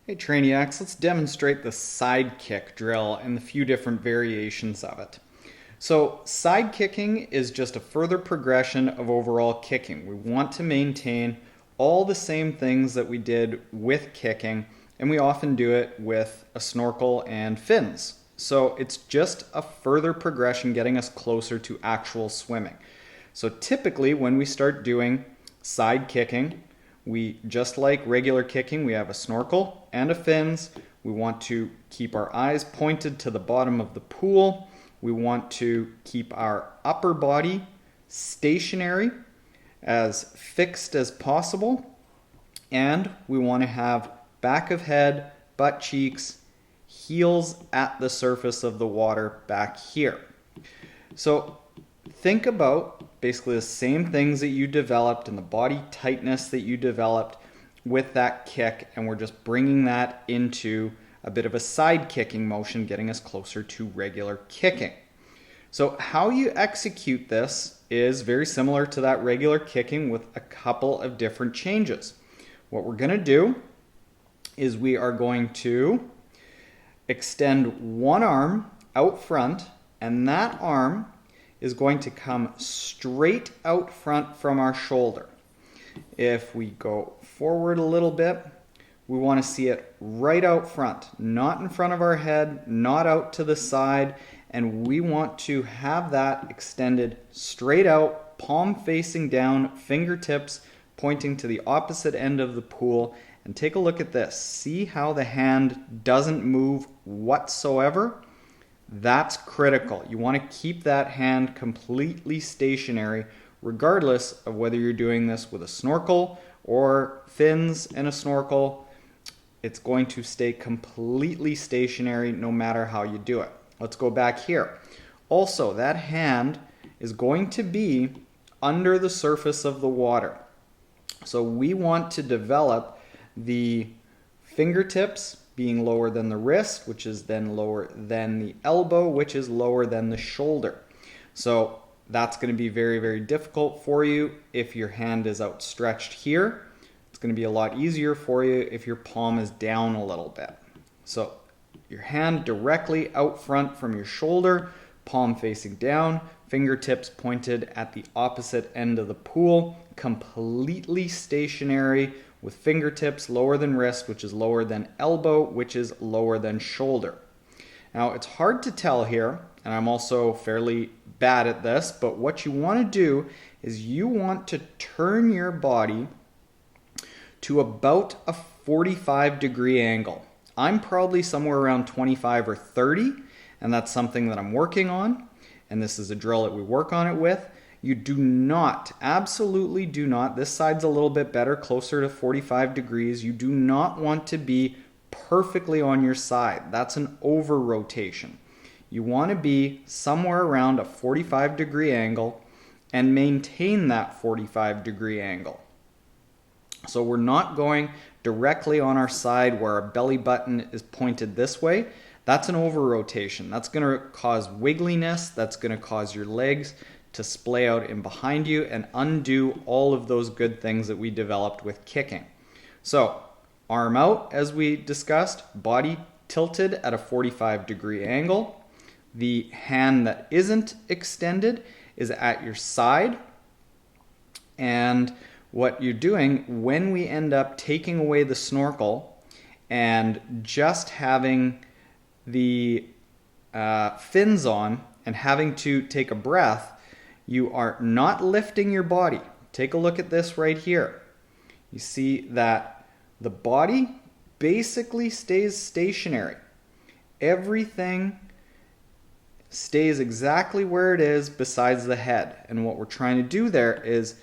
Hey Trainiacs, let's demonstrate the side kick drill and the few different variations of it. So side kicking is just a further progression of overall kicking. We want to maintain all the same things that we did with kicking, and we often do it with a snorkel and fins. So it's just a further progression getting us closer to actual swimming. So typically when we start doing side kicking, we, just like regular kicking, we have a snorkel and a fins. We want to keep our eyes pointed to the bottom of the pool. We want to keep our upper body stationary, as fixed as possible. And we want to have back of head, butt cheeks, heels at the surface of the water back here. So think about basically the same things that you developed and the body tightness that you developed with that kick, and we're just bringing that into a bit of a side kicking motion, getting us closer to regular kicking. So how you execute this is very similar to that regular kicking with a couple of different changes. What we're going to do is we are going to extend one arm out front, and that arm is going to come straight out front from our shoulder. If we go forward a little bit, we want to see it right out front, not in front of our head, not out to the side, and we want to have that extended straight out, palm facing down, fingertips pointing to the opposite end of the pool. And take a look at this. See how the hand doesn't move whatsoever? That's critical. You want to keep that hand completely stationary, regardless of whether you're doing this with a snorkel or fins and a snorkel. It's going to stay completely stationary no matter how you do it. Let's go back here. Also, that hand is going to be under the surface of the water. So we want to develop the fingertips being lower than the wrist, which is then lower than the elbow, which is lower than the shoulder. So that's going to be very, very difficult for you if your hand is outstretched here. It's going to be a lot easier for you if your palm is down a little bit. So your hand directly out front from your shoulder, palm facing down, fingertips pointed at the opposite end of the pool, completely stationary, with fingertips lower than wrist, which is lower than elbow, which is lower than shoulder. Now, it's hard to tell here, and I'm also fairly bad at this, but what you want to do is you want to turn your body to about a 45-degree angle. I'm probably somewhere around 25 or 30, and that's something that I'm working on, and this is a drill that we work on it with. You do not, absolutely do not, this side's a little bit better, closer to 45 degrees. You do not want to be perfectly on your side. That's an over rotation. You want to be somewhere around a 45-degree angle and maintain that 45-degree angle. So we're not going directly on our side where our belly button is pointed this way. That's an over rotation. That's going to cause wiggliness. That's going to cause your legs to splay out in behind you and undo all of those good things that we developed with kicking. So arm out, as we discussed, body tilted at a 45-degree angle. The hand that isn't extended is at your side. And what you're doing when we end up taking away the snorkel and just having the fins on and having to take a breath, you are not lifting your body. Take a look at this right here. You see that the body basically stays stationary. Everything stays exactly where it is besides the head. And what we're trying to do there is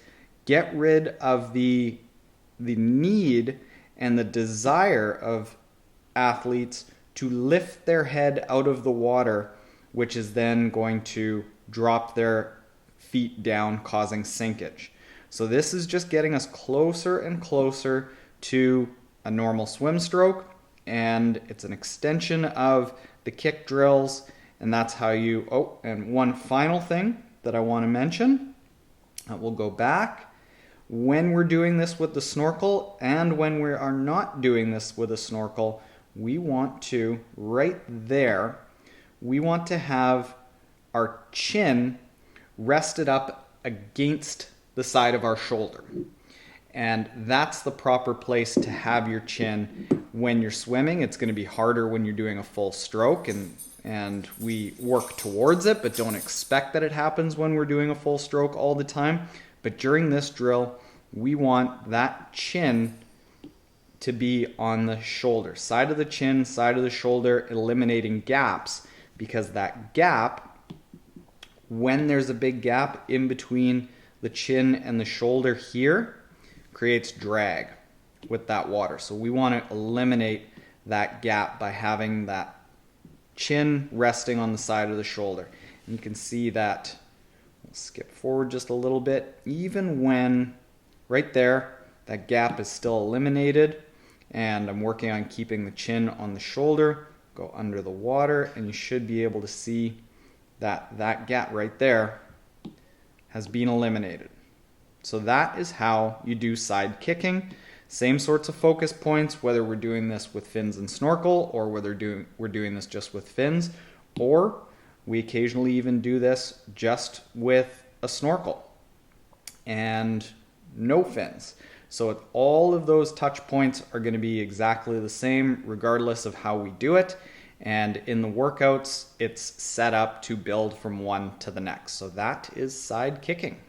get rid of the need and the desire of athletes to lift their head out of the water, which is then going to drop their feet down, causing sinkage. So this is just getting us closer and closer to a normal swim stroke, and it's an extension of the kick drills, and that's how you, and one final thing that I want to mention, we'll go back. when we're doing this with the snorkel and when we are not doing this with a snorkel, we want to, right there, we want to have our chin rested up against the side of our shoulder. And that's the proper place to have your chin when you're swimming. It's going to be harder when you're doing a full stroke, and we work towards it, but don't expect that it happens when we're doing a full stroke all the time. But during this drill, we want that chin to be on the shoulder, side of the chin, side of the shoulder, eliminating gaps, because that gap, when there's a big gap in between the chin and the shoulder here, creates drag with that water. So we want to eliminate that gap by having that chin resting on the side of the shoulder. And you can see that, we'll skip forward just a little bit, even when right there, that gap is still eliminated, and I'm working on keeping the chin on the shoulder, go under the water, and you should be able to see that that gap right there has been eliminated. So that is how you do side kicking. Same sorts of focus points, whether we're doing this with fins and snorkel, or whether we're doing this just with fins, or we occasionally even do this just with a snorkel and no fins. So all of those touch points are going to be exactly the same regardless of how we do it. And in the workouts, it's set up to build from one to the next. So that is side kicking.